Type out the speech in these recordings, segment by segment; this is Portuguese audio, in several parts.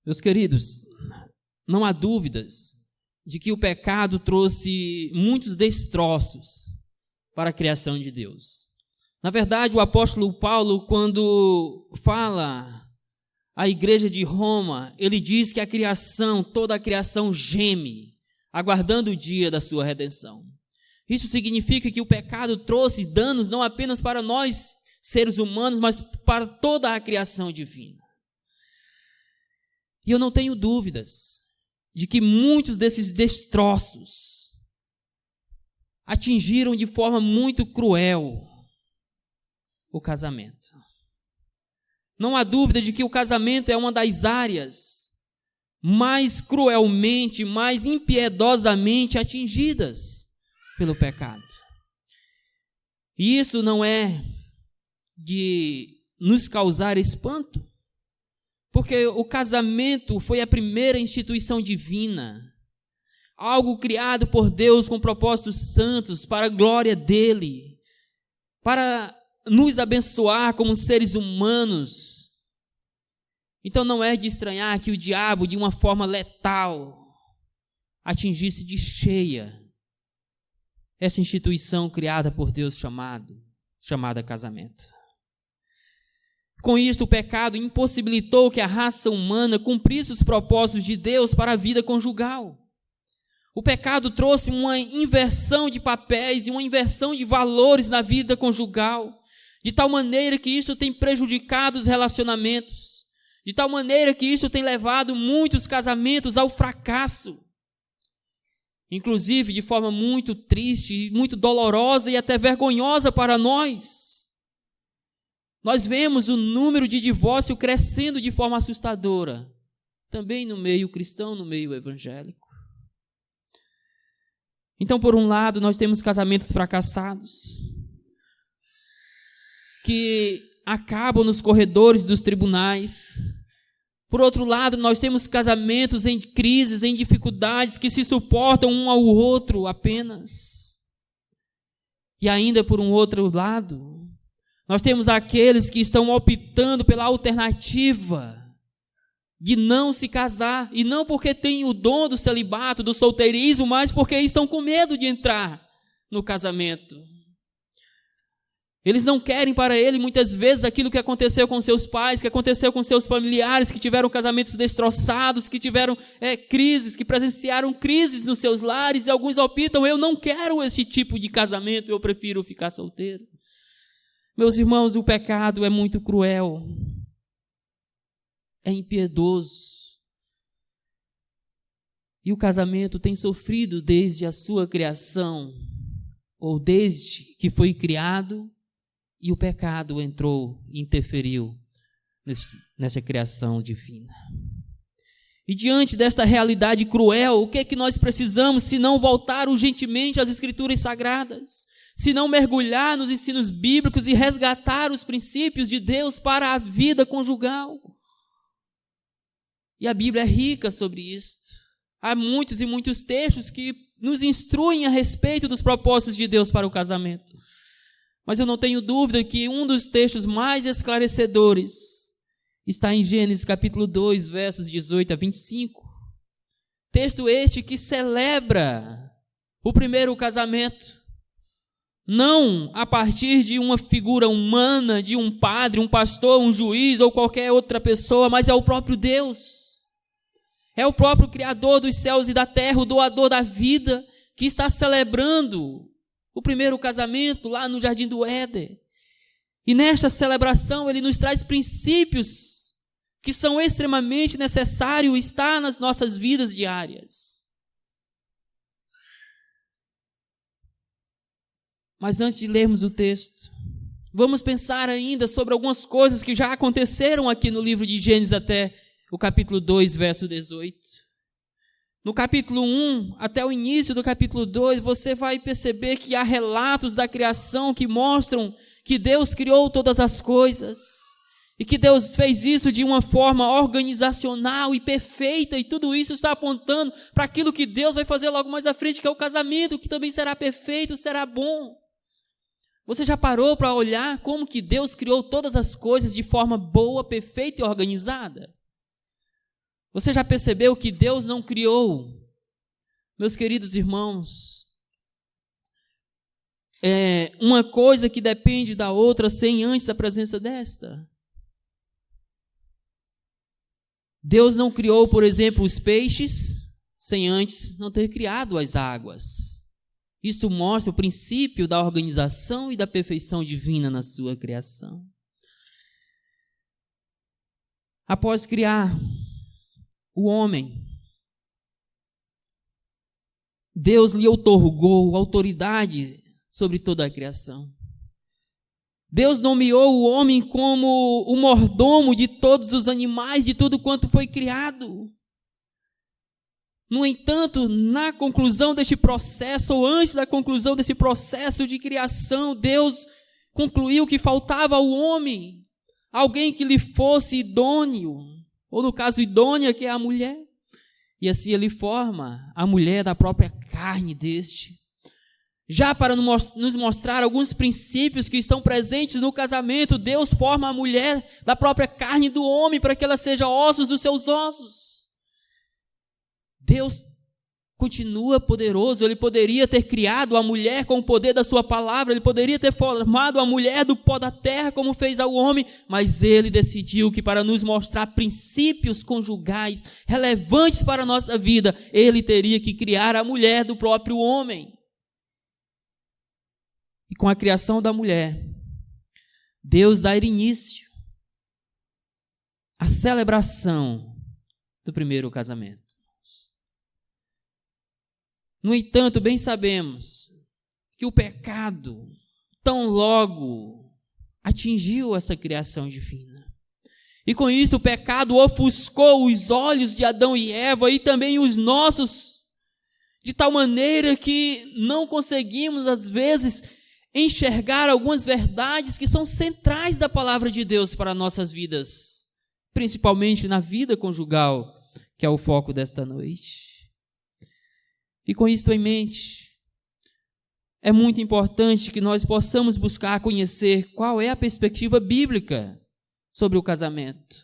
Meus queridos, não há dúvidas de que o pecado trouxe muitos destroços para a criação de Deus. Na verdade, o apóstolo Paulo, quando fala à igreja de Roma, ele diz que a criação, toda a criação geme, aguardando o dia da sua redenção. Isso significa que o pecado trouxe danos não apenas para nós, seres humanos, mas para toda a criação divina. E eu não tenho dúvidas de que muitos desses destroços atingiram de forma muito cruel o casamento. Não há dúvida de que o casamento é uma das áreas mais cruelmente, mais impiedosamente atingidas pelo pecado. E isso não é de nos causar espanto, porque o casamento foi a primeira instituição divina, algo criado por Deus com propósitos santos para a glória dele, para nos abençoar como seres humanos. Então não é de estranhar que o diabo, de uma forma letal, atingisse de cheia essa instituição criada por Deus chamada casamento. Com isto, o pecado impossibilitou que a raça humana cumprisse os propósitos de Deus para a vida conjugal. O pecado trouxe uma inversão de papéis e uma inversão de valores na vida conjugal, de tal maneira que isso tem prejudicado os relacionamentos, de tal maneira que isso tem levado muitos casamentos ao fracasso, inclusive de forma muito triste, muito dolorosa e até vergonhosa para nós. Nós vemos o número de divórcio crescendo de forma assustadora, também no meio cristão, no meio evangélico. Então, por um lado, nós temos casamentos fracassados, que acabam nos corredores dos tribunais. Por outro lado, nós temos casamentos em crises, em dificuldades, que se suportam um ao outro apenas. E ainda por um outro lado, nós temos aqueles que estão optando pela alternativa de não se casar, e não porque têm o dom do celibato, do solteirismo, mas porque estão com medo de entrar no casamento. Eles não querem para ele, muitas vezes, aquilo que aconteceu com seus pais, que aconteceu com seus familiares, que tiveram casamentos destroçados, que tiveram crises, que presenciaram crises nos seus lares, e alguns optam: eu não quero esse tipo de casamento, eu prefiro ficar solteiro. Meus irmãos, o pecado é muito cruel, é impiedoso, e o casamento tem sofrido desde a sua criação, ou desde que foi criado, e o pecado entrou e interferiu nessa criação divina. E diante desta realidade cruel, o que é que nós precisamos, se não voltar urgentemente às Escrituras Sagradas? Se não mergulhar nos ensinos bíblicos e resgatar os princípios de Deus para a vida conjugal? E a Bíblia é rica sobre isso. Há muitos e muitos textos que nos instruem a respeito dos propósitos de Deus para o casamento. Mas eu não tenho dúvida que um dos textos mais esclarecedores está em Gênesis capítulo 2, versos 18 a 25. Texto este que celebra o primeiro casamento, não a partir de uma figura humana, de um padre, um pastor, um juiz ou qualquer outra pessoa, mas é o próprio Deus. É o próprio Criador dos céus e da terra, o doador da vida, que está celebrando o primeiro casamento lá no Jardim do Éden. E nesta celebração ele nos traz princípios que são extremamente necessários estar nas nossas vidas diárias. Mas antes de lermos o texto, vamos pensar ainda sobre algumas coisas que já aconteceram aqui no livro de Gênesis até o capítulo 2, verso 18. No capítulo 1, até o início do capítulo 2, você vai perceber que há relatos da criação que mostram que Deus criou todas as coisas e que Deus fez isso de uma forma organizacional e perfeita, e tudo isso está apontando para aquilo que Deus vai fazer logo mais à frente, que é o casamento, que também será perfeito, será bom. Você já parou para olhar como que Deus criou todas as coisas de forma boa, perfeita e organizada? Você já percebeu que Deus não criou, meus queridos irmãos, uma coisa que depende da outra sem antes a presença desta? Deus não criou, por exemplo, os peixes sem antes não ter criado as águas. Isto mostra o princípio da organização e da perfeição divina na sua criação. Após criar o homem, Deus lhe outorgou autoridade sobre toda a criação. Deus nomeou o homem como o mordomo de todos os animais, de tudo quanto foi criado. No entanto, na conclusão deste processo, ou antes da conclusão desse processo de criação, Deus concluiu que faltava ao homem alguém que lhe fosse idôneo, ou no caso idônea, que é a mulher. E assim ele forma a mulher da própria carne deste. Já para nos mostrar alguns princípios que estão presentes no casamento, Deus forma a mulher da própria carne do homem para que ela seja ossos dos seus ossos. Deus continua poderoso, Ele poderia ter criado a mulher com o poder da sua palavra, Ele poderia ter formado a mulher do pó da terra como fez ao homem, mas Ele decidiu que para nos mostrar princípios conjugais relevantes para a nossa vida, Ele teria que criar a mulher do próprio homem. E com a criação da mulher, Deus dá início à celebração do primeiro casamento. No entanto, bem sabemos que o pecado tão logo atingiu essa criação divina. E com isso o pecado ofuscou os olhos de Adão e Eva e também os nossos, de tal maneira que não conseguimos, às vezes, enxergar algumas verdades que são centrais da palavra de Deus para nossas vidas, principalmente na vida conjugal, que é o foco desta noite. E com isto em mente, é muito importante que nós possamos buscar conhecer qual é a perspectiva bíblica sobre o casamento.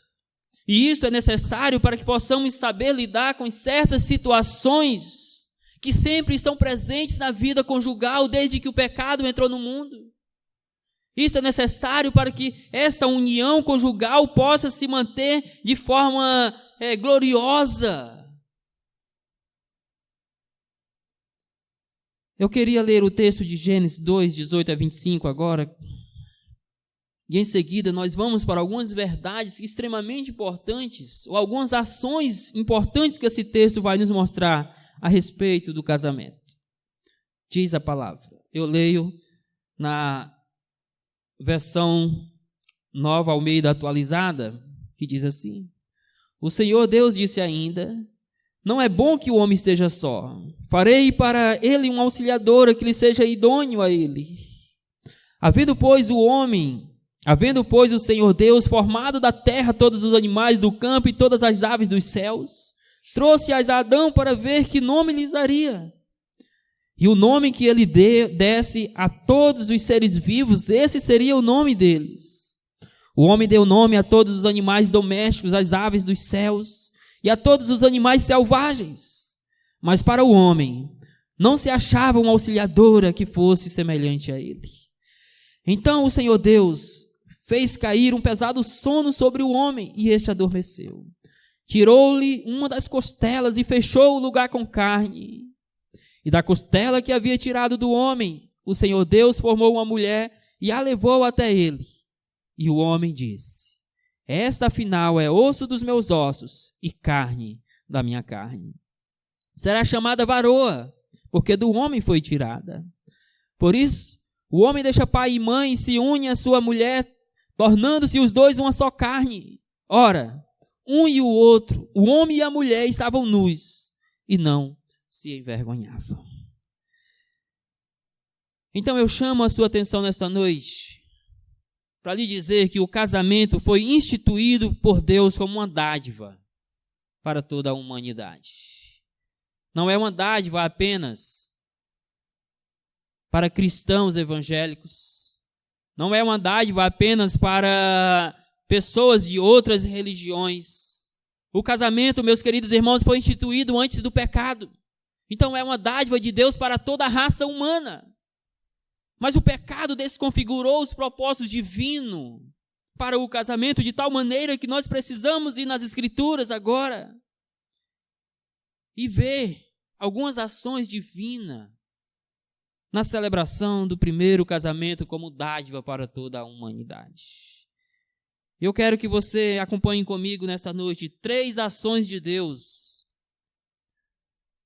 E isto é necessário para que possamos saber lidar com certas situações que sempre estão presentes na vida conjugal desde que o pecado entrou no mundo. Isto é necessário para que esta união conjugal possa se manter de forma gloriosa. Eu queria ler o texto de Gênesis 2, 18 a 25 agora. E em seguida nós vamos para algumas verdades extremamente importantes, ou algumas ações importantes que esse texto vai nos mostrar a respeito do casamento. Diz a palavra. Eu leio na versão Nova Almeida atualizada, que diz assim: O Senhor Deus disse ainda: Não é bom que o homem esteja só. Farei para ele uma auxiliadora que lhe seja idôneo a ele. Havendo, pois, o Senhor Deus formado da terra todos os animais do campo e todas as aves dos céus, trouxe-as a Adão para ver que nome lhes daria. E o nome que ele desse a todos os seres vivos, esse seria o nome deles. O homem deu nome a todos os animais domésticos, às aves dos céus e a todos os animais selvagens. Mas para o homem não se achava uma auxiliadora que fosse semelhante a ele. Então o Senhor Deus fez cair um pesado sono sobre o homem e este adormeceu. Tirou-lhe uma das costelas e fechou o lugar com carne. E da costela que havia tirado do homem, o Senhor Deus formou uma mulher e a levou até ele. E o homem disse: Esta afinal é osso dos meus ossos e carne da minha carne. Será chamada varoa, porque do homem foi tirada. Por isso, o homem deixa pai e mãe e se une à sua mulher, tornando-se os dois uma só carne. Ora, um e o outro, o homem e a mulher, estavam nus e não se envergonhavam. Então eu chamo a sua atenção nesta noite para lhe dizer que o casamento foi instituído por Deus como uma dádiva para toda a humanidade. Não é uma dádiva apenas para cristãos evangélicos. Não é uma dádiva apenas para pessoas de outras religiões. O casamento, meus queridos irmãos, foi instituído antes do pecado. Então é uma dádiva de Deus para toda a raça humana. Mas o pecado desconfigurou os propósitos divinos para o casamento de tal maneira que nós precisamos ir nas Escrituras agora e ver algumas ações divinas na celebração do primeiro casamento como dádiva para toda a humanidade. Eu quero que você acompanhe comigo nesta noite 3 ações de Deus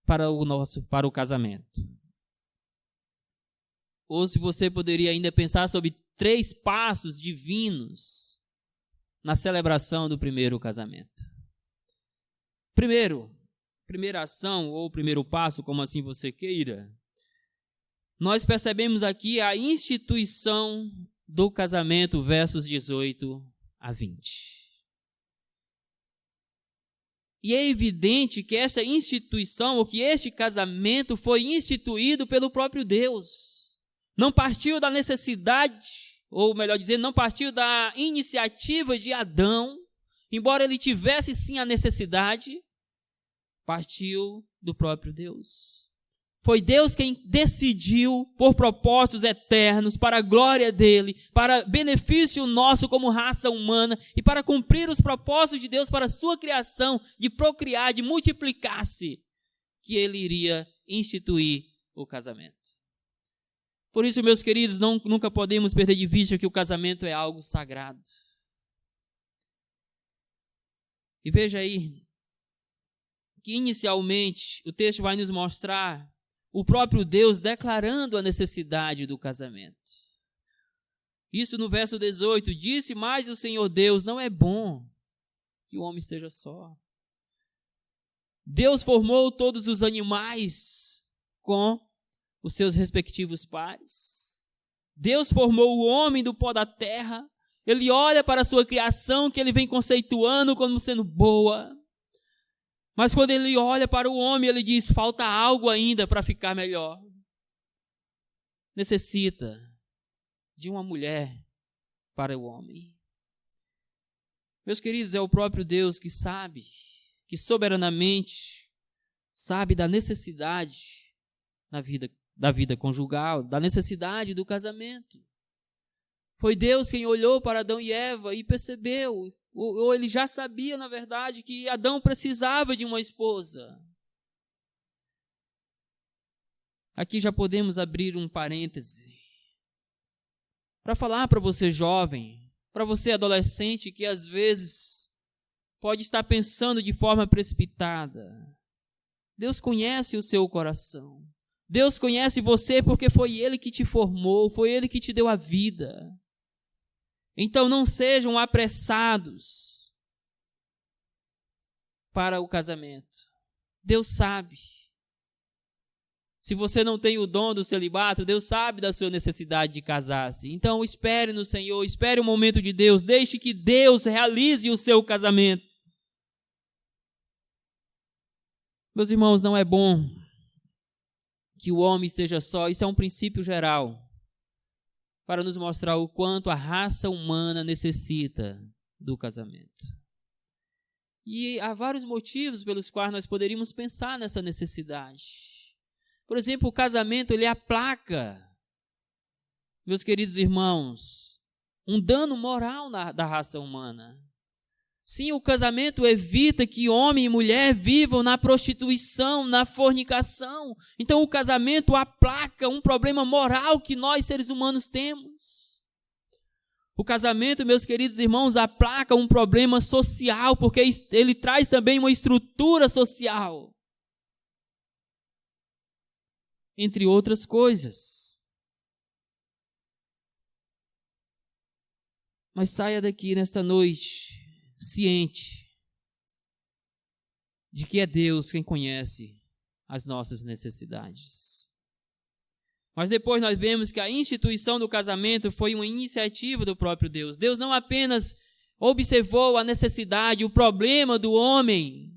para o casamento. Ou se você poderia ainda pensar sobre 3 passos divinos na celebração do primeiro casamento. Primeira ação ou primeiro passo, como assim você queira, nós percebemos aqui a instituição do casamento, versos 18 a 20. E é evidente que essa instituição, ou que este casamento foi instituído pelo próprio Deus. Não partiu da necessidade, ou melhor dizendo, não partiu da iniciativa de Adão, embora ele tivesse sim a necessidade, partiu do próprio Deus. Foi Deus quem decidiu, por propósitos eternos, para a glória dele, para benefício nosso como raça humana e para cumprir os propósitos de Deus para a sua criação, de procriar, de multiplicar-se, que ele iria instituir o casamento. Por isso, meus queridos, nunca podemos perder de vista que o casamento é algo sagrado. E veja aí, que inicialmente o texto vai nos mostrar o próprio Deus declarando a necessidade do casamento. Isso no verso 18, disse mais o Senhor Deus, não é bom que o homem esteja só. Deus formou todos os animais com os seus respectivos pares. Deus formou o homem do pó da terra. Ele olha para a sua criação que ele vem conceituando como sendo boa. Mas quando ele olha para o homem, ele diz, falta algo ainda para ficar melhor. Necessita de uma mulher para o homem. Meus queridos, é o próprio Deus que sabe, que soberanamente sabe da necessidade da vida conjugal, da necessidade do casamento. Foi Deus quem olhou para Adão e Eva e percebeu, ou ele já sabia, na verdade, que Adão precisava de uma esposa. Aqui já podemos abrir um parêntese para falar para você jovem, para você adolescente que às vezes pode estar pensando de forma precipitada. Deus conhece o seu coração. Deus conhece você porque foi Ele que te formou, foi Ele que te deu a vida. Então não sejam apressados para o casamento. Deus sabe. Se você não tem o dom do celibato, Deus sabe da sua necessidade de casar-se. Então espere no Senhor, espere o momento de Deus, deixe que Deus realize o seu casamento. Meus irmãos, não é bom que o homem esteja só, isso é um princípio geral, para nos mostrar o quanto a raça humana necessita do casamento. E há vários motivos pelos quais nós poderíamos pensar nessa necessidade. Por exemplo, o casamento, ele aplaca, meus queridos irmãos, um dano moral da raça humana. Sim, o casamento evita que homem e mulher vivam na prostituição, na fornicação. Então, o casamento aplaca um problema moral que nós, seres humanos, temos. O casamento, meus queridos irmãos, aplaca um problema social, porque ele traz também uma estrutura social. Entre outras coisas. Mas saia daqui nesta noite ciente de que é Deus quem conhece as nossas necessidades. Mas depois nós vemos que a instituição do casamento foi uma iniciativa do próprio Deus. Deus não apenas observou a necessidade, o problema do homem,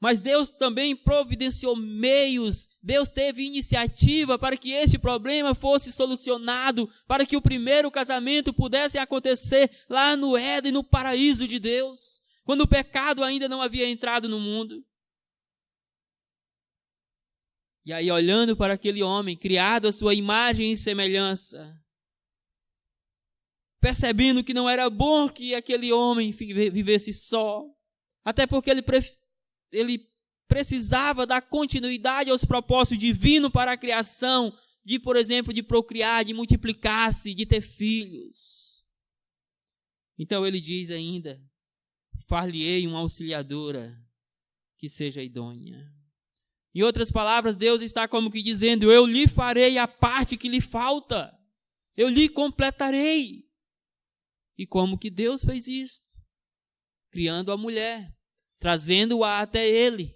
mas Deus também providenciou meios, Deus teve iniciativa para que este problema fosse solucionado, para que o primeiro casamento pudesse acontecer lá no Éden, no paraíso de Deus. quando o pecado ainda não havia entrado no mundo. E aí, olhando para aquele homem, criado à sua imagem e semelhança, percebendo que não era bom que aquele homem vivesse só, até porque ele precisava dar continuidade aos propósitos divinos para a criação, de, por exemplo, de procriar, de multiplicar-se, de ter filhos. Então ele diz ainda: far-lhe-ei uma auxiliadora que seja idônea. Em outras palavras, Deus está como que dizendo: eu lhe farei a parte que lhe falta, eu lhe completarei. E como que Deus fez isso? Criando a mulher, trazendo-a até ele,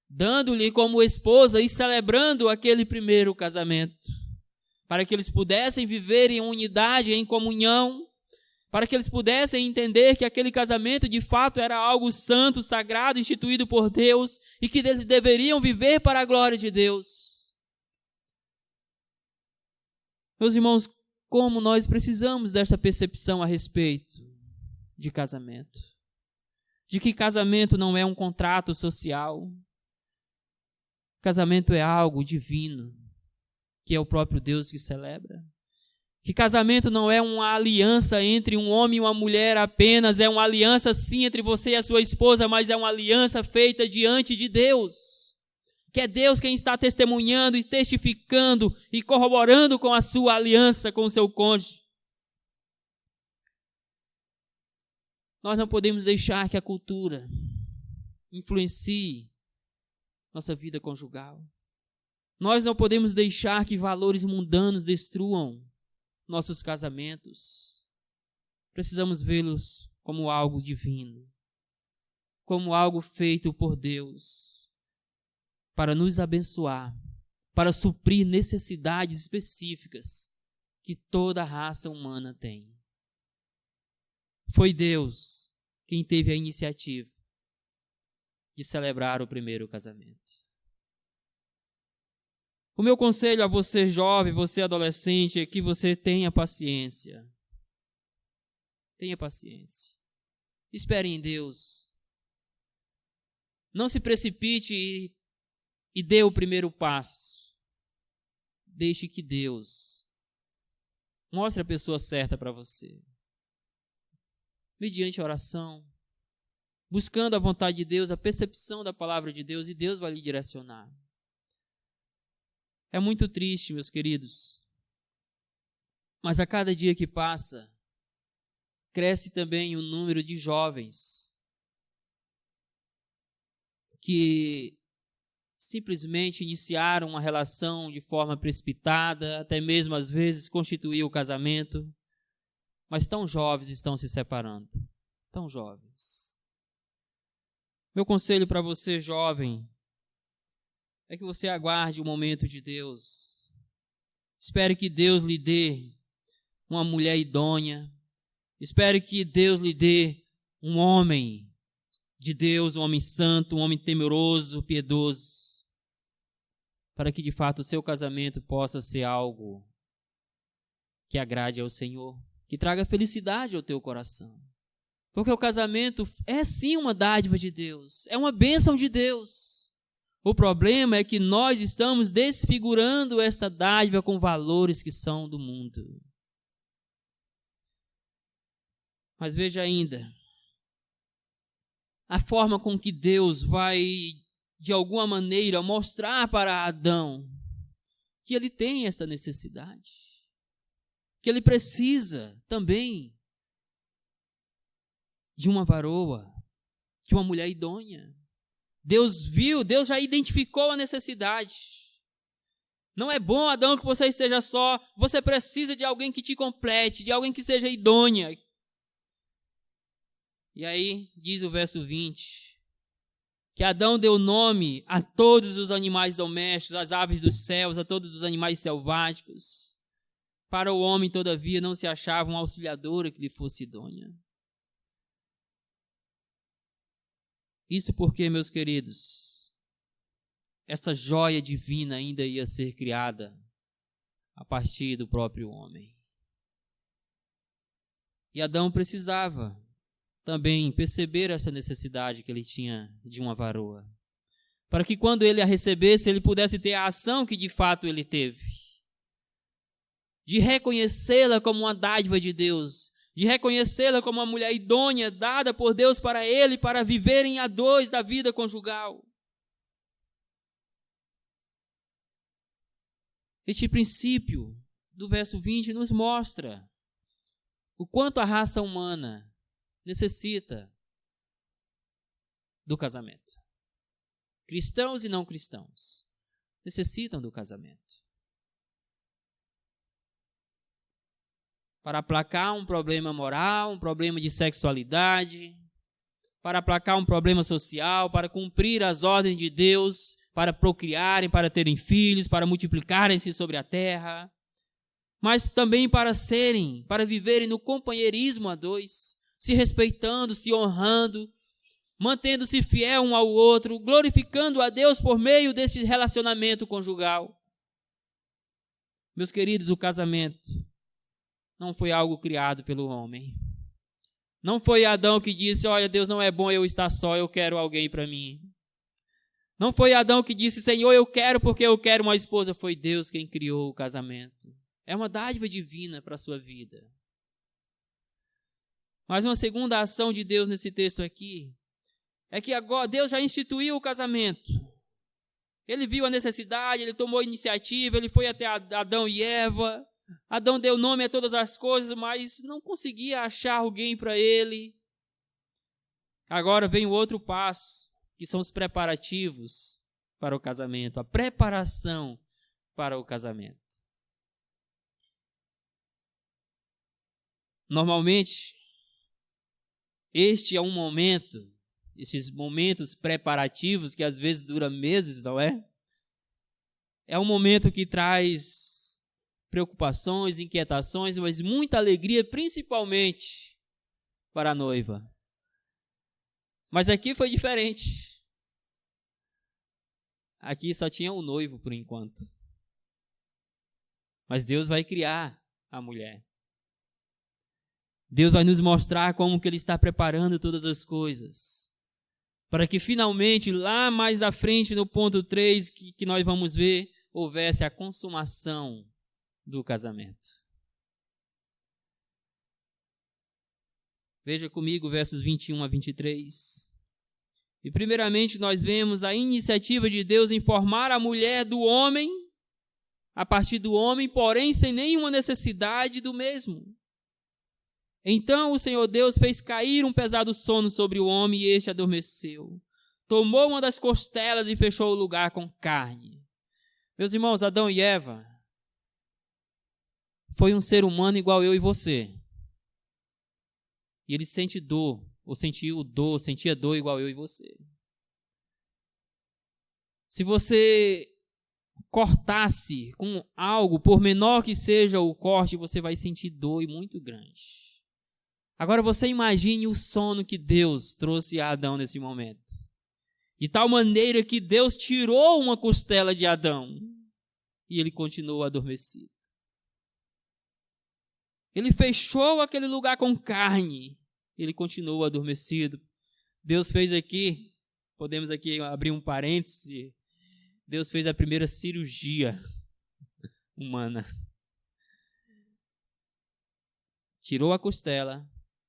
dando-lhe como esposa e celebrando aquele primeiro casamento, para que eles pudessem viver em unidade, em comunhão, para que eles pudessem entender que aquele casamento de fato era algo santo, sagrado, instituído por Deus, e que eles deveriam viver para a glória de Deus. Meus irmãos, como nós precisamos desta percepção a respeito de casamento. De que casamento não é um contrato social. Casamento é algo divino, que é o próprio Deus que celebra. Que casamento não é uma aliança entre um homem e uma mulher apenas, é uma aliança sim entre você e a sua esposa, mas é uma aliança feita diante de Deus. Que é Deus quem está testemunhando e testificando e corroborando com a sua aliança com o seu cônjuge. Nós não podemos deixar que a cultura influencie nossa vida conjugal. Nós não podemos deixar que valores mundanos destruam nossos casamentos. Precisamos vê-los como algo divino, como algo feito por Deus, para nos abençoar, para suprir necessidades específicas que toda a raça humana tem. Foi Deus quem teve a iniciativa de celebrar o primeiro casamento. O meu conselho a você jovem, você adolescente, é que você tenha paciência. Tenha paciência. Espere em Deus. Não se precipite e dê o primeiro passo. Deixe que Deus mostre a pessoa certa para você. Mediante a oração, buscando a vontade de Deus, a percepção da palavra de Deus, e Deus vai lhe direcionar. É muito triste, meus queridos, mas a cada dia que passa, cresce também o número de jovens que simplesmente iniciaram uma relação de forma precipitada, até mesmo às vezes constituir o casamento, mas tão jovens estão se separando, tão jovens. Meu conselho para você, jovem, é que você aguarde o momento de Deus. Espere que Deus lhe dê uma mulher idônea. Espere que Deus lhe dê um homem de Deus, um homem santo, um homem temeroso, piedoso, para que de fato o seu casamento possa ser algo que agrade ao Senhor, que traga felicidade ao teu coração. Porque o casamento é sim uma dádiva de Deus, é uma bênção de Deus. O problema é que nós estamos desfigurando esta dádiva com valores que são do mundo. Mas veja ainda, a forma com que Deus vai, de alguma maneira, mostrar para Adão que ele tem esta necessidade, que ele precisa também de uma varoa, de uma mulher idônea. Deus viu, Deus já identificou a necessidade. Não é bom, Adão, que você esteja só. Você precisa de alguém que te complete, de alguém que seja idônea. E aí, diz o verso 20, que Adão deu nome a todos os animais domésticos, às aves dos céus, a todos os animais selváticos. Para o homem, todavia, não se achava uma auxiliadora que lhe fosse idônea. Isso porque, meus queridos, esta joia divina ainda ia ser criada a partir do próprio homem. E Adão precisava também perceber essa necessidade que ele tinha de uma varoa, para que quando ele a recebesse, ele pudesse ter a ação que de fato ele teve, de reconhecê-la como uma dádiva de Deus, de reconhecê-la como uma mulher idônea, dada por Deus para ele, para viverem a dois da vida conjugal. Este princípio do verso 20 nos mostra o quanto a raça humana necessita do casamento. Cristãos e não cristãos necessitam do casamento. Para aplacar um problema moral, um problema de sexualidade, para aplacar um problema social, para cumprir as ordens de Deus, para procriarem, para terem filhos, para multiplicarem-se sobre a terra, mas também para viverem no companheirismo a dois, se respeitando, se honrando, mantendo-se fiel um ao outro, glorificando a Deus por meio desse relacionamento conjugal. Meus queridos, o casamento não foi algo criado pelo homem. Não foi Adão que disse, olha, Deus não é bom eu estar só, eu quero alguém para mim. Não foi Adão que disse, Senhor, eu quero porque eu quero uma esposa. Foi Deus quem criou o casamento. É uma dádiva divina para a sua vida. Mas uma segunda ação de Deus nesse texto aqui é que agora Deus já instituiu o casamento. Ele viu a necessidade, ele tomou a iniciativa, ele foi até Adão e Eva. Adão deu nome a todas as coisas, mas não conseguia achar alguém para ele. Agora vem o outro passo, que são os preparativos para o casamento, a preparação para o casamento. Normalmente, este é um momento, esses momentos preparativos, que às vezes duram meses, não é? É um momento que traz preocupações, inquietações, mas muita alegria, principalmente para a noiva. Mas aqui foi diferente. Aqui só tinha o noivo por enquanto. Mas Deus vai criar a mulher. Deus vai nos mostrar como que Ele está preparando todas as coisas, para que finalmente, lá mais à frente, no ponto 3, que nós vamos ver, houvesse a consumação do casamento. Veja comigo versos 21 a 23. E primeiramente nós vemos a iniciativa de Deus em formar a mulher do homem, a partir do homem, porém sem nenhuma necessidade do mesmo. Então o Senhor Deus fez cair um pesado sono sobre o homem e este adormeceu. Tomou uma das costelas e fechou o lugar com carne. Meus irmãos, Adão e Eva foi um ser humano igual eu e você. E ele sente dor, ou sentia dor igual eu e você. Se você cortasse com algo, por menor que seja o corte, você vai sentir dor muito grande. Agora você imagine o sono que Deus trouxe a Adão nesse momento. De tal maneira que Deus tirou uma costela de Adão e ele continuou adormecido. Ele fechou aquele lugar com carne. Ele continuou adormecido. Deus fez aqui, podemos aqui abrir um parêntese, Deus fez a primeira cirurgia humana. Tirou a costela,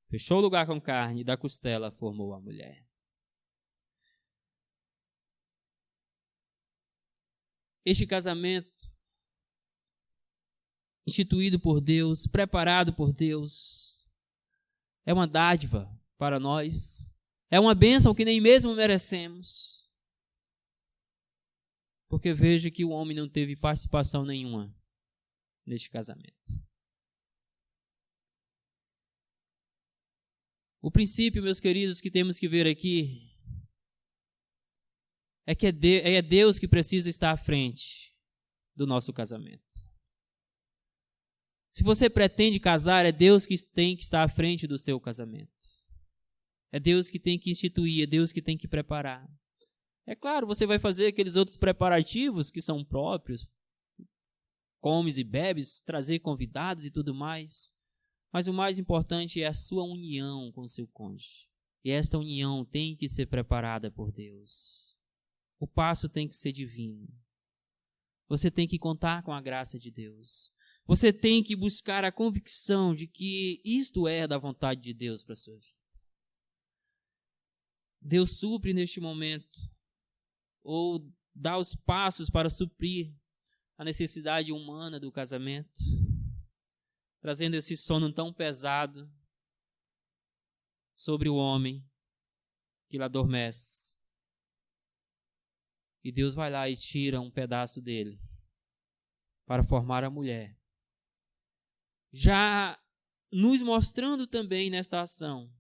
fechou o lugar com carne, e da costela formou a mulher. Este casamento, instituído por Deus, preparado por Deus, é uma dádiva para nós, é uma bênção que nem mesmo merecemos, porque veja que o homem não teve participação nenhuma neste casamento. O princípio, meus queridos, que temos que ver aqui é que é Deus que precisa estar à frente do nosso casamento. Se você pretende casar, é Deus que tem que estar à frente do seu casamento. É Deus que tem que instituir, é Deus que tem que preparar. É claro, você vai fazer aqueles outros preparativos que são próprios, comes e bebes, trazer convidados e tudo mais. Mas o mais importante é a sua união com o seu cônjuge. E esta união tem que ser preparada por Deus. O passo tem que ser divino. Você tem que contar com a graça de Deus. Você tem que buscar a convicção de que isto é da vontade de Deus para a sua vida. Deus supre neste momento, ou dá os passos para suprir a necessidade humana do casamento, trazendo esse sono tão pesado sobre o homem que lhe adormece. E Deus vai lá e tira um pedaço dele para formar a mulher. Já nos mostrando também nesta ação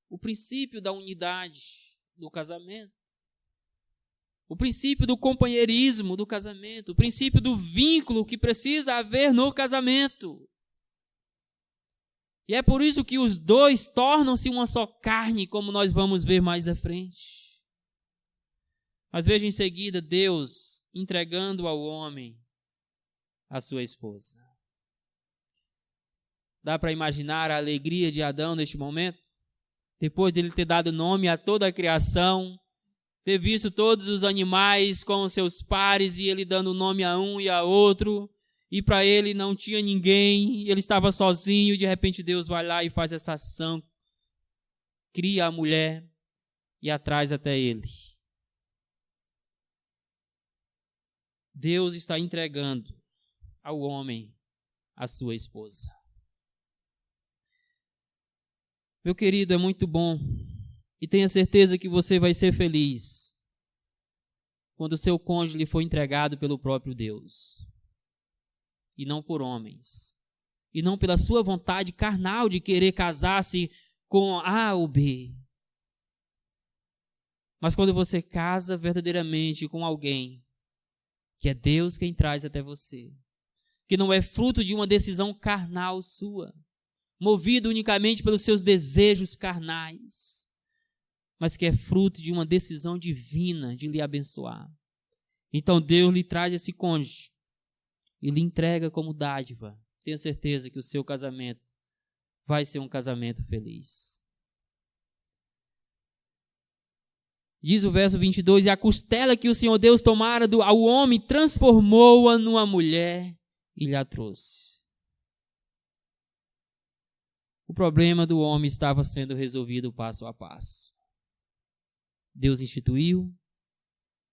o princípio da unidade do casamento, o princípio do companheirismo do casamento, o princípio do vínculo que precisa haver no casamento. E é por isso que os dois tornam-se uma só carne, como nós vamos ver mais à frente. Mas veja em seguida Deus entregando ao homem a sua esposa. Dá para imaginar a alegria de Adão neste momento? Depois dele ter dado nome a toda a criação, ter visto todos os animais com os seus pares e ele dando nome a um e a outro, e para ele não tinha ninguém, ele estava sozinho, e de repente Deus vai lá e faz essa ação, cria a mulher e a traz até ele. Deus está entregando ao homem a sua esposa. Meu querido, é muito bom e tenha certeza que você vai ser feliz quando o seu cônjuge lhe for entregado pelo próprio Deus e não por homens e não pela sua vontade carnal de querer casar-se com A ou B, mas quando você casa verdadeiramente com alguém que é Deus quem traz até você, que não é fruto de uma decisão carnal sua, movido unicamente pelos seus desejos carnais, mas que é fruto de uma decisão divina de lhe abençoar. Então Deus lhe traz esse cônjuge e lhe entrega como dádiva. Tenha certeza que o seu casamento vai ser um casamento feliz. Diz o verso 22, e a costela que o Senhor Deus tomara ao homem, transformou-a numa mulher e lhe a trouxe. O problema do homem estava sendo resolvido passo a passo. Deus instituiu,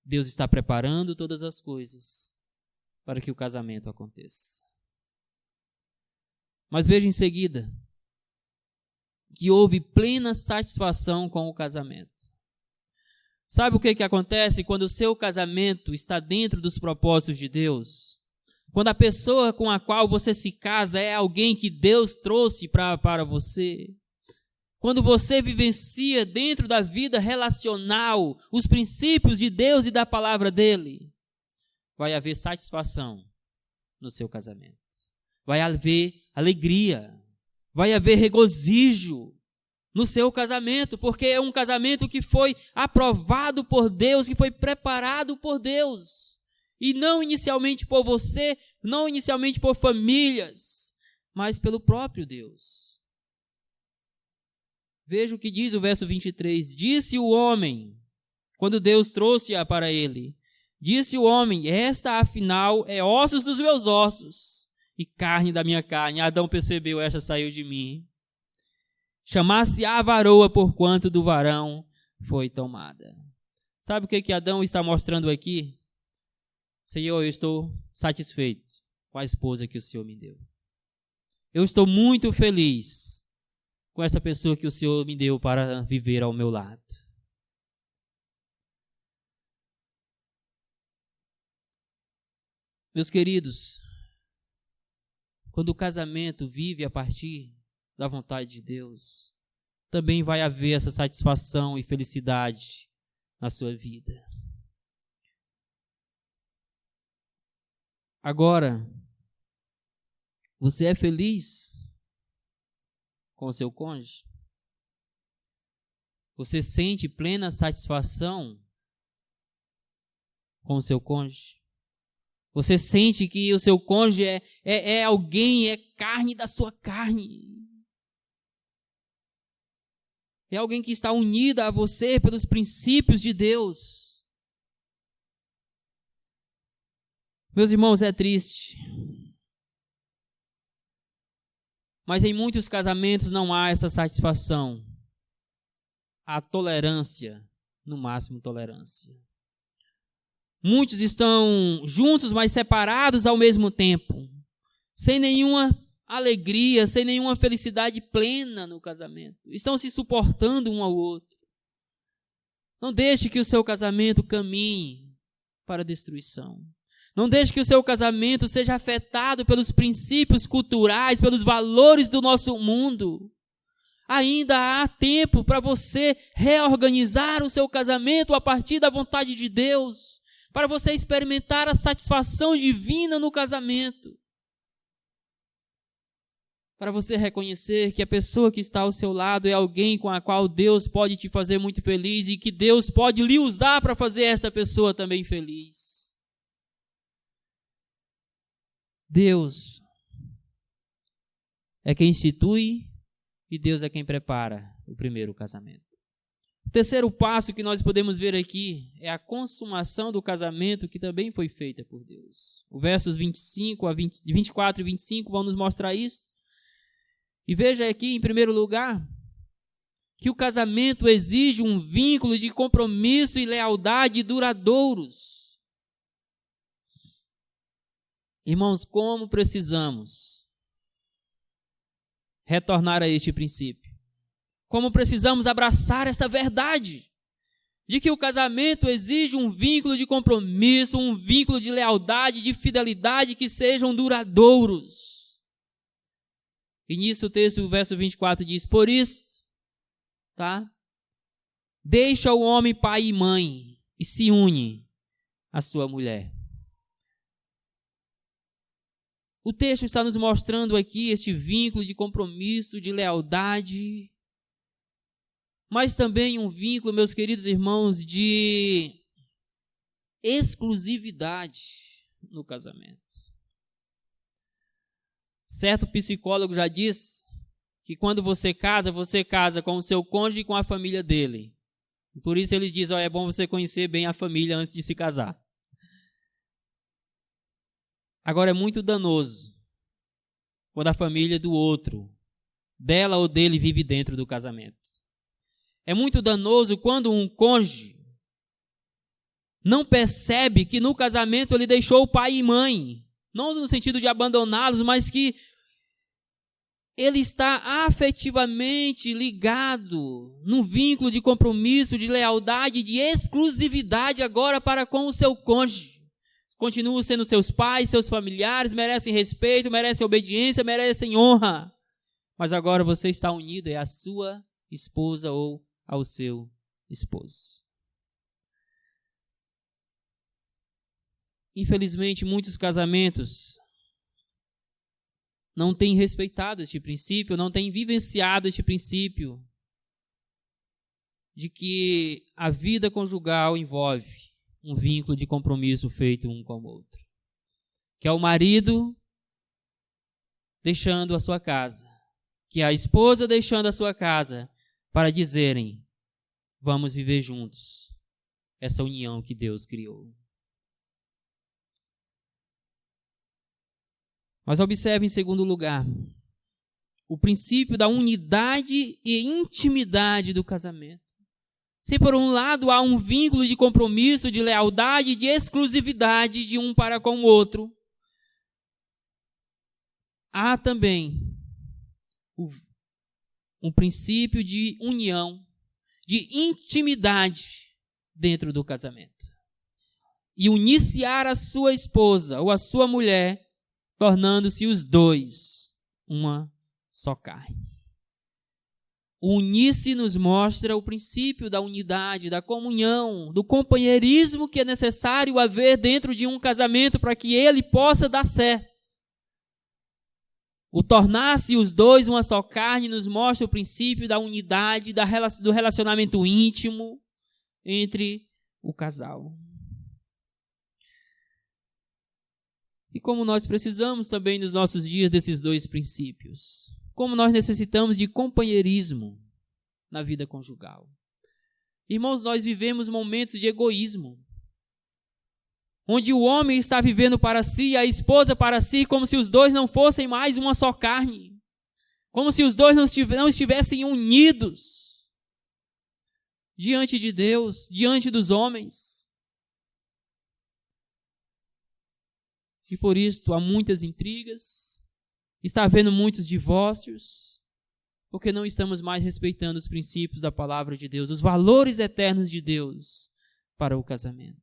Deus está preparando todas as coisas para que o casamento aconteça. Mas veja em seguida que houve plena satisfação com o casamento. Sabe o que acontece quando o seu casamento está dentro dos propósitos de Deus? Quando a pessoa com a qual você se casa é alguém que Deus trouxe para você. Quando você vivencia dentro da vida relacional os princípios de Deus e da palavra dele, vai haver satisfação no seu casamento. Vai haver alegria. Vai haver regozijo no seu casamento, porque é um casamento que foi aprovado por Deus, que foi preparado por Deus. E não inicialmente por você, não inicialmente por famílias, mas pelo próprio Deus. Veja o que diz o verso 23. Disse o homem, quando Deus trouxe-a para ele, disse o homem, esta afinal é ossos dos meus ossos e carne da minha carne. Adão percebeu, esta saiu de mim. Chamar-se-á varoa, porquanto do varão foi tomada. Sabe o que Adão está mostrando aqui? Senhor, eu estou satisfeito com a esposa que o Senhor me deu. Eu estou muito feliz com essa pessoa que o Senhor me deu para viver ao meu lado. Meus queridos, quando o casamento vive a partir da vontade de Deus, também vai haver essa satisfação e felicidade na sua vida. Agora, você é feliz com o seu cônjuge? Você sente plena satisfação com o seu cônjuge? Você sente que o seu cônjuge é alguém, é carne da sua carne? É alguém que está unida a você pelos princípios de Deus. Meus irmãos, é triste. Mas em muitos casamentos não há essa satisfação. Há tolerância, no máximo tolerância. Muitos estão juntos, mas separados ao mesmo tempo. Sem nenhuma alegria, sem nenhuma felicidade plena no casamento. Estão se suportando um ao outro. Não deixe que o seu casamento caminhe para a destruição. Não deixe que o seu casamento seja afetado pelos princípios culturais, pelos valores do nosso mundo. Ainda há tempo para você reorganizar o seu casamento a partir da vontade de Deus, para você experimentar a satisfação divina no casamento. Para você reconhecer que a pessoa que está ao seu lado é alguém com a qual Deus pode te fazer muito feliz e que Deus pode lhe usar para fazer esta pessoa também feliz. Deus é quem institui e Deus é quem prepara o primeiro casamento. O terceiro passo que nós podemos ver aqui é a consumação do casamento que também foi feita por Deus. Os versos 24 e 25 vão nos mostrar isso. E veja aqui, em primeiro lugar, que o casamento exige um vínculo de compromisso e lealdade duradouros. Irmãos, como precisamos retornar a este princípio? Como precisamos abraçar esta verdade de que o casamento exige um vínculo de compromisso, um vínculo de lealdade, de fidelidade que sejam duradouros. E nisso o texto, o verso 24 diz, por isso, deixa o homem pai e mãe e se une à sua mulher. O texto está nos mostrando aqui este vínculo de compromisso, de lealdade, mas também um vínculo, meus queridos irmãos, de exclusividade no casamento. Certo psicólogo já disse que quando você casa com o seu cônjuge e com a família dele. Por isso ele diz, é bom você conhecer bem a família antes de se casar. Agora é muito danoso quando a família do outro, dela ou dele, vive dentro do casamento. É muito danoso quando um cônjuge não percebe que no casamento ele deixou o pai e mãe, não no sentido de abandoná-los, mas que ele está afetivamente ligado num vínculo de compromisso, de lealdade, de exclusividade agora para com o seu cônjuge. Continuam sendo seus pais, seus familiares, merecem respeito, merecem obediência, merecem honra. Mas agora você está unido à sua esposa ou ao seu esposo. Infelizmente, muitos casamentos não têm respeitado este princípio, não têm vivenciado este princípio de que a vida conjugal envolve um vínculo de compromisso feito um com o outro. Que é o marido deixando a sua casa, que é a esposa deixando a sua casa, para dizerem, vamos viver juntos essa união que Deus criou. Mas observe em segundo lugar, o princípio da unidade e intimidade do casamento. Se por um lado há um vínculo de compromisso, de lealdade, de exclusividade de um para com o outro, há também um princípio de união, de intimidade dentro do casamento. E uniciar a sua esposa ou a sua mulher, tornando-se os dois uma só carne. O unir-se nos mostra o princípio da unidade, da comunhão, do companheirismo que é necessário haver dentro de um casamento para que ele possa dar certo. O tornar-se os dois uma só carne nos mostra o princípio da unidade, do relacionamento íntimo entre o casal. E como nós precisamos também nos nossos dias desses dois princípios. Como nós necessitamos de companheirismo. na vida conjugal. Irmãos, nós vivemos momentos de egoísmo, onde o homem está vivendo para si e a esposa para si, como se os dois não fossem mais uma só carne, como se os dois não estivessem unidos diante de Deus, diante dos homens. E por isso há muitas intrigas, está havendo muitos divórcios, porque não estamos mais respeitando os princípios da palavra de Deus, os valores eternos de Deus para o casamento.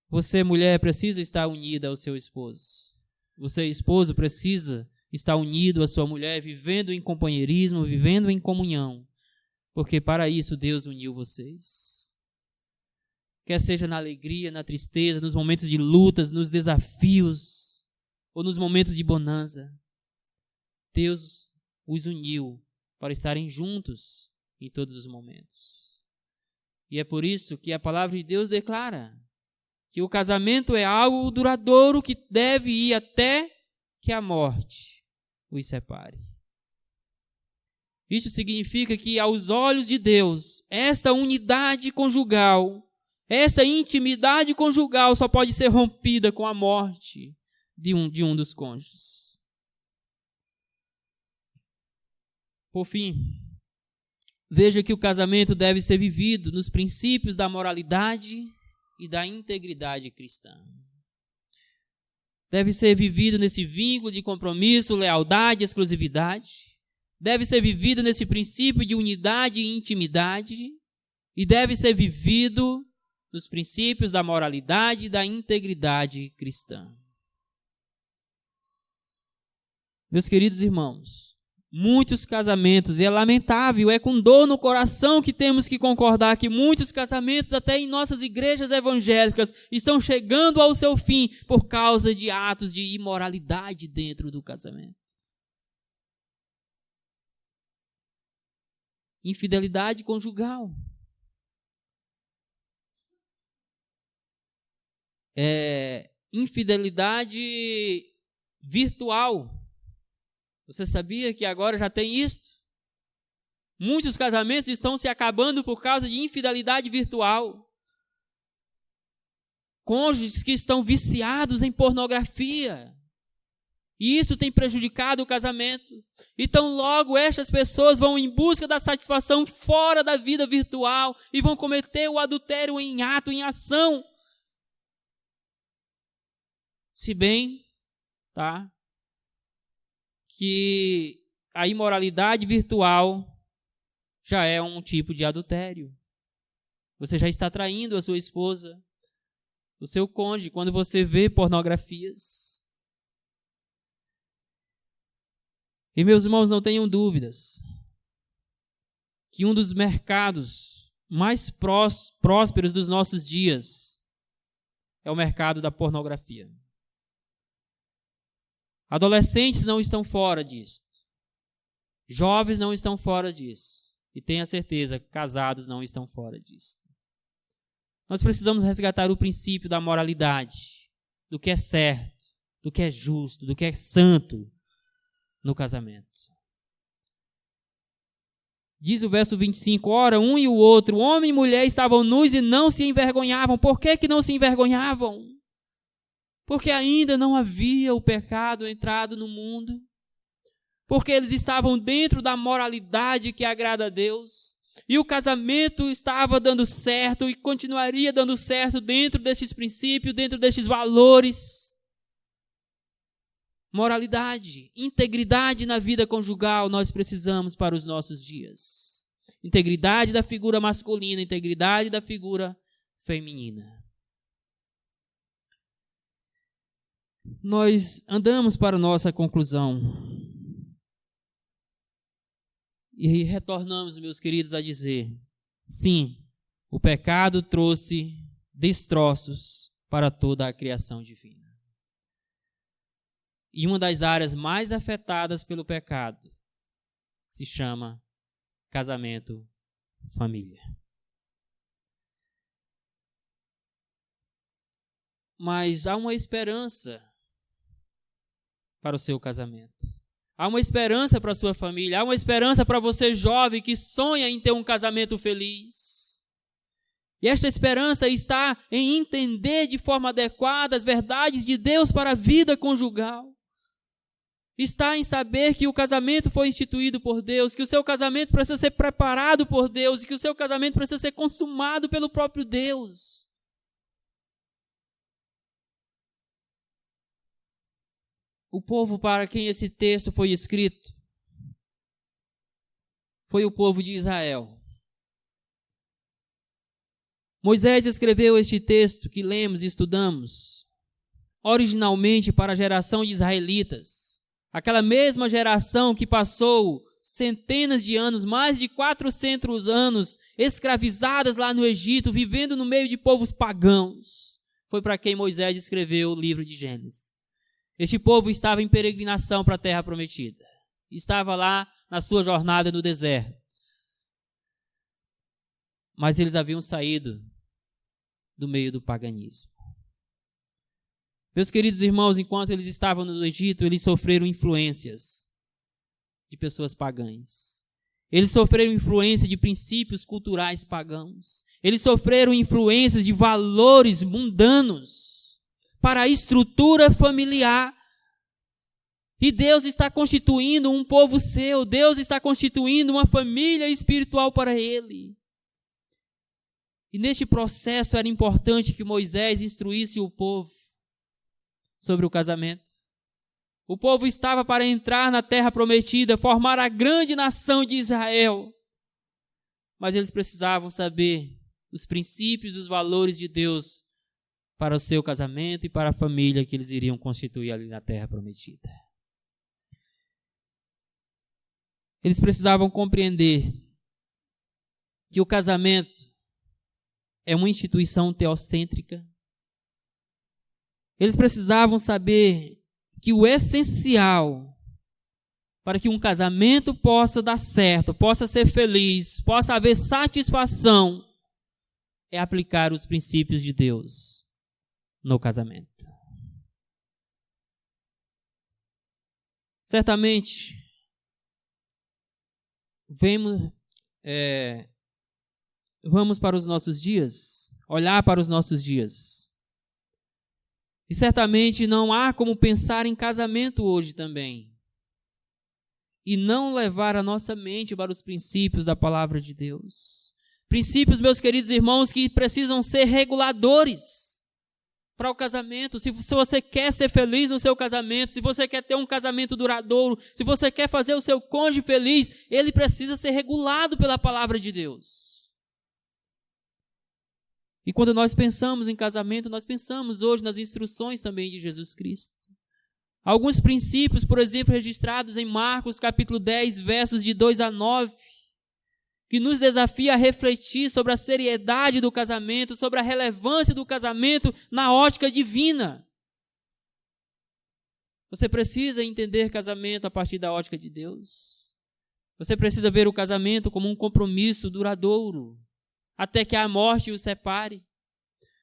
Você, mulher, precisa estar unida ao seu esposo. Você, esposo, precisa estar unido à sua mulher, vivendo em companheirismo, vivendo em comunhão, porque para isso Deus uniu vocês. Quer seja na alegria, na tristeza, nos momentos de lutas, nos desafios, ou nos momentos de bonança, Deus os uniu para estarem juntos em todos os momentos. E é por isso que a palavra de Deus declara que o casamento é algo duradouro que deve ir até que a morte os separe. Isso significa que, aos olhos de Deus, esta unidade conjugal, essa intimidade conjugal só pode ser rompida com a morte de um dos cônjuges. Por fim, veja que o casamento deve ser vivido nos princípios da moralidade e da integridade cristã. Deve ser vivido nesse vínculo de compromisso, lealdade, exclusividade. Deve ser vivido nesse princípio de unidade e intimidade. E deve ser vivido nos princípios da moralidade e da integridade cristã. Meus queridos irmãos, muitos casamentos, e é lamentável, é com dor no coração que temos que concordar que muitos casamentos, até em nossas igrejas evangélicas, estão chegando ao seu fim por causa de atos de imoralidade dentro do casamento. Infidelidade conjugal. Infidelidade virtual. Você sabia que agora já tem isto? Muitos casamentos estão se acabando por causa de infidelidade virtual. Cônjuges que estão viciados em pornografia. E isso tem prejudicado o casamento. Então logo estas pessoas vão em busca da satisfação fora da vida virtual e vão cometer o adultério em ato, em ação. Se bem, que a imoralidade virtual já é um tipo de adultério. Você já está traindo a sua esposa, o seu cônjuge, quando você vê pornografias. E meus irmãos, não tenham dúvidas que um dos mercados mais prósperos dos nossos dias é o mercado da pornografia. Adolescentes não estão fora disso. Jovens não estão fora disso. E tenha certeza, casados não estão fora disso. Nós precisamos resgatar o princípio da moralidade, do que é certo, do que é justo, do que é santo no casamento. Diz o verso 25, ora, um e o outro, homem e mulher, estavam nus e não se envergonhavam. Por que não se envergonhavam? Porque ainda não havia o pecado entrado no mundo. Porque eles estavam dentro da moralidade que agrada a Deus. E o casamento estava dando certo e continuaria dando certo dentro destes princípios, dentro destes valores. Moralidade, integridade na vida conjugal nós precisamos para os nossos dias. Integridade da figura masculina, integridade da figura feminina. Nós andamos para a nossa conclusão. E retornamos, meus queridos, a dizer, sim, o pecado trouxe destroços para toda a criação divina. E uma das áreas mais afetadas pelo pecado se chama casamento, família. Mas há uma esperança para o seu casamento. Há uma esperança para a sua família, há uma esperança para você jovem que sonha em ter um casamento feliz. E esta esperança está em entender de forma adequada as verdades de Deus para a vida conjugal. Está em saber que o casamento foi instituído por Deus, que o seu casamento precisa ser preparado por Deus e que o seu casamento precisa ser consumado pelo próprio Deus. O povo para quem esse texto foi escrito foi o povo de Israel. Moisés escreveu este texto que lemos e estudamos originalmente para a geração de israelitas, aquela mesma geração que passou centenas de anos, mais de 400 anos, escravizadas lá no Egito, vivendo no meio de povos pagãos. Foi para quem Moisés escreveu o livro de Gênesis. Este povo estava em peregrinação para a terra prometida. Estava lá na sua jornada no deserto. Mas eles haviam saído do meio do paganismo. Meus queridos irmãos, enquanto eles estavam no Egito, eles sofreram influências de pessoas pagãs. Eles sofreram influência de princípios culturais pagãos. Eles sofreram influências de valores mundanos para a estrutura familiar. E Deus está constituindo um povo seu. Deus está constituindo uma família espiritual para ele. E neste processo era importante que Moisés instruísse o povo sobre o casamento. O povo estava para entrar na terra prometida, formar a grande nação de Israel. Mas eles precisavam saber os princípios e os valores de Deus para o seu casamento e para a família que eles iriam constituir ali na terra prometida. Eles precisavam compreender que o casamento é uma instituição teocêntrica. Eles precisavam saber que o essencial para que um casamento possa dar certo, possa ser feliz, possa haver satisfação, é aplicar os princípios de Deus no casamento. Certamente, vamos para os nossos dias, olhar para os nossos dias. E certamente não há como pensar em casamento hoje também e não levar a nossa mente para os princípios da palavra de Deus. Princípios, meus queridos irmãos, que precisam ser reguladores para o casamento. Se você quer ser feliz no seu casamento, se você quer ter um casamento duradouro, se você quer fazer o seu cônjuge feliz, ele precisa ser regulado pela palavra de Deus. E quando nós pensamos em casamento, nós pensamos hoje nas instruções também de Jesus Cristo. Alguns princípios, por exemplo, registrados em Marcos capítulo 10, versos de 2 a 9, que nos desafia a refletir sobre a seriedade do casamento, sobre a relevância do casamento na ótica divina. Você precisa entender casamento a partir da ótica de Deus. Você precisa ver o casamento como um compromisso duradouro, até que a morte os separe.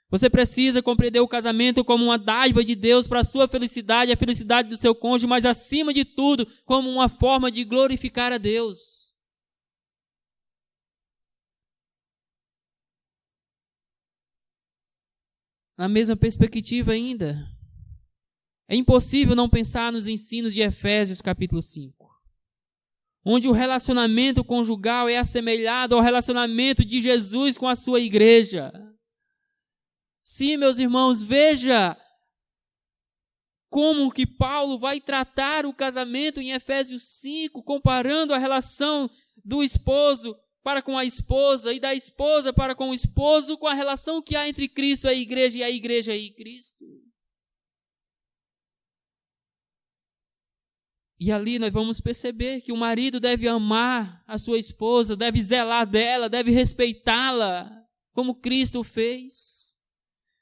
Você precisa compreender o casamento como uma dádiva de Deus para a sua felicidade e a felicidade do seu cônjuge, mas acima de tudo, como uma forma de glorificar a Deus. Na mesma perspectiva ainda, é impossível não pensar nos ensinos de Efésios capítulo 5, onde o relacionamento conjugal é assemelhado ao relacionamento de Jesus com a sua igreja. Sim, meus irmãos, veja como que Paulo vai tratar o casamento em Efésios 5, comparando a relação do esposo para com a esposa e da esposa para com o esposo, com a relação que há entre Cristo e a igreja e Cristo. E ali nós vamos perceber que o marido deve amar a sua esposa, deve zelar dela, deve respeitá-la, como Cristo fez.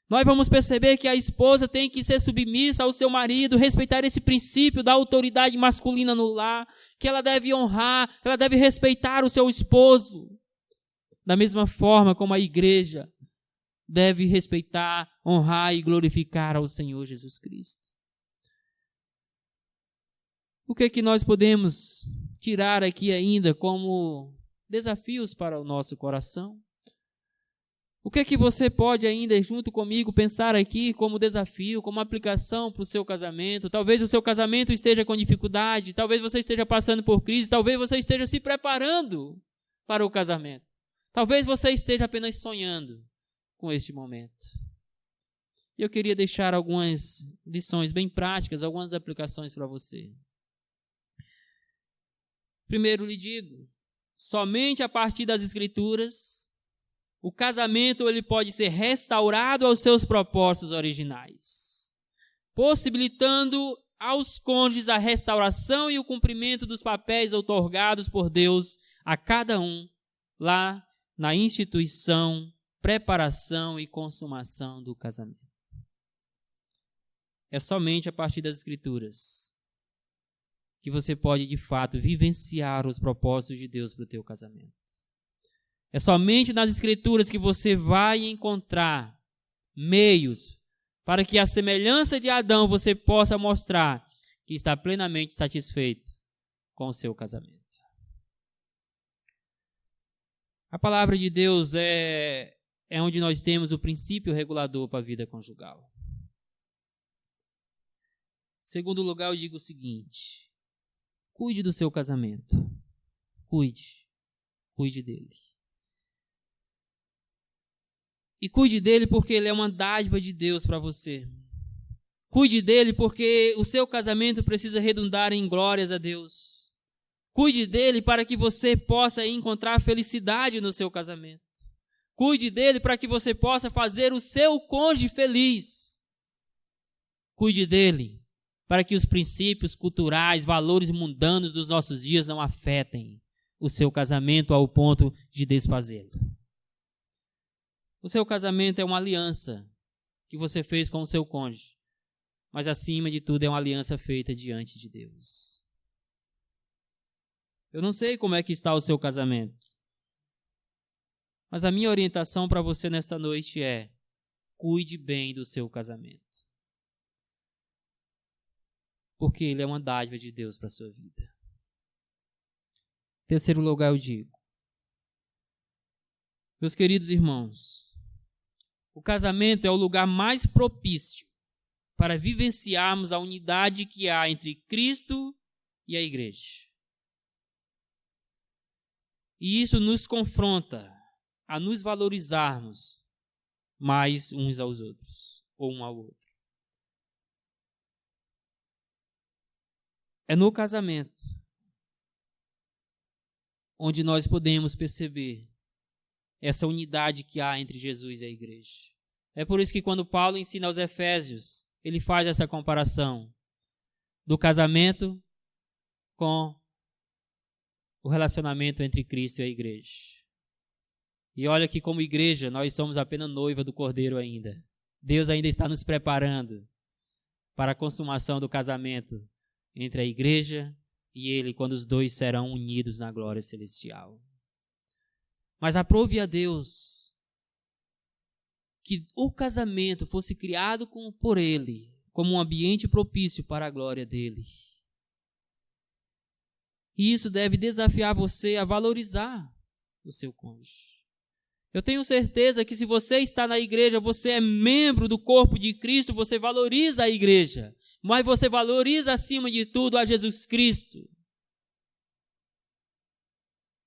Nós vamos perceber que a esposa tem que ser submissa ao seu marido, respeitar esse princípio da autoridade masculina no lar, que ela deve honrar, que ela deve respeitar o seu esposo. Da mesma forma como a igreja deve respeitar, honrar e glorificar ao Senhor Jesus Cristo. O que é que nós podemos tirar aqui ainda como desafios para o nosso coração? O que é que você pode ainda, junto comigo, pensar aqui como desafio, como aplicação para o seu casamento? Talvez o seu casamento esteja com dificuldade, talvez você esteja passando por crise, talvez você esteja se preparando para o casamento. Talvez você esteja apenas sonhando com este momento. Eu queria deixar algumas lições bem práticas, algumas aplicações para você. Primeiro lhe digo, somente a partir das Escrituras, o casamento ele pode ser restaurado aos seus propósitos originais, possibilitando aos cônjuges a restauração e o cumprimento dos papéis outorgados por Deus a cada um lá na instituição, preparação e consumação do casamento. É somente a partir das Escrituras que você pode, de fato, vivenciar os propósitos de Deus para o teu casamento. É somente nas Escrituras que você vai encontrar meios para que, à semelhança de Adão, você possa mostrar que está plenamente satisfeito com o seu casamento. A palavra de Deus é onde nós temos o princípio regulador para a vida conjugal. Em segundo lugar, eu digo o seguinte: cuide do seu casamento. Cuide dele. E cuide dele porque ele é uma dádiva de Deus para você. Cuide dele porque o seu casamento precisa redundar em glórias a Deus. Cuide dele para que você possa encontrar felicidade no seu casamento. Cuide dele para que você possa fazer o seu cônjuge feliz. Cuide dele para que os princípios culturais, valores mundanos dos nossos dias não afetem o seu casamento ao ponto de desfazê-lo. O seu casamento é uma aliança que você fez com o seu cônjuge, mas acima de tudo é uma aliança feita diante de Deus. Eu não sei como é que está o seu casamento, mas a minha orientação para você nesta noite é: cuide bem do seu casamento, porque ele é uma dádiva de Deus para a sua vida. Em terceiro lugar, eu digo, meus queridos irmãos, o casamento é o lugar mais propício para vivenciarmos a unidade que há entre Cristo e a igreja. E isso nos confronta a nos valorizarmos mais uns aos outros, ou um ao outro. É no casamento onde nós podemos perceber essa unidade que há entre Jesus e a igreja. É por isso que quando Paulo ensina aos Efésios, ele faz essa comparação do casamento com o relacionamento entre Cristo e a igreja. E olha que como igreja, nós somos apenas noiva do Cordeiro ainda. Deus ainda está nos preparando para a consumação do casamento entre a igreja e ele, quando os dois serão unidos na glória celestial. Mas aprove a Deus que o casamento fosse criado por ele, como um ambiente propício para a glória dele. E isso deve desafiar você a valorizar o seu cônjuge. Eu tenho certeza que se você está na igreja, você é membro do corpo de Cristo, você valoriza a igreja, mas você valoriza acima de tudo a Jesus Cristo.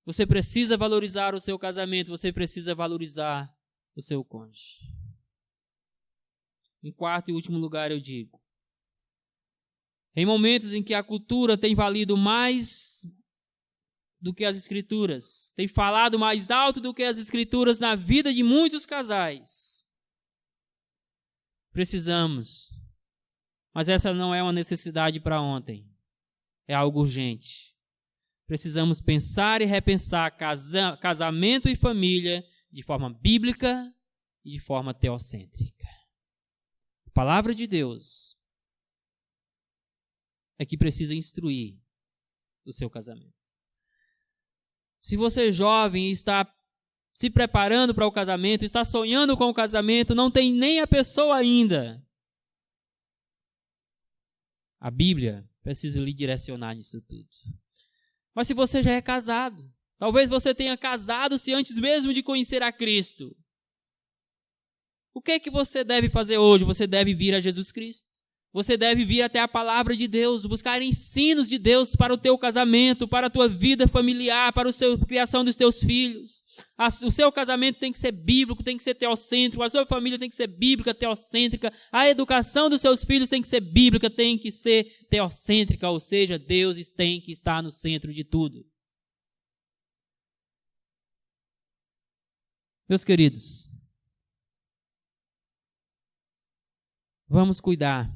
Você precisa valorizar o seu casamento, você precisa valorizar o seu cônjuge. Em quarto e último lugar, eu digo, em momentos em que a cultura tem valido mais do que as Escrituras, tem falado mais alto do que as Escrituras na vida de muitos casais, precisamos, mas essa não é uma necessidade para ontem, é algo urgente. Precisamos pensar e repensar casamento e família de forma bíblica e de forma teocêntrica. A palavra de Deus é que precisa instruir o seu casamento. Se você é jovem e está se preparando para o casamento, está sonhando com o casamento, não tem nem a pessoa ainda, a Bíblia precisa lhe direcionar nisso tudo. Mas se você já é casado, talvez você tenha casado-se antes mesmo de conhecer a Cristo. O que é que você deve fazer hoje? Você deve vir a Jesus Cristo. Você deve vir até a palavra de Deus, buscar ensinos de Deus para o teu casamento, para a tua vida familiar, para a criação dos teus filhos. O seu casamento tem que ser bíblico, tem que ser teocêntrico, a sua família tem que ser bíblica, teocêntrica, a educação dos seus filhos tem que ser bíblica, tem que ser teocêntrica, ou seja, Deus tem que estar no centro de tudo. Meus queridos, vamos cuidar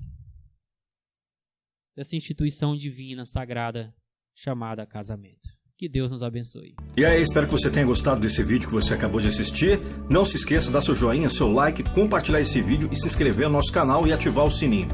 dessa instituição divina, sagrada, chamada casamento. Que Deus nos abençoe. E aí, espero que você tenha gostado desse vídeo que você acabou de assistir. Não se esqueça de dar seu joinha, seu like, compartilhar esse vídeo e se inscrever no nosso canal e ativar o sininho.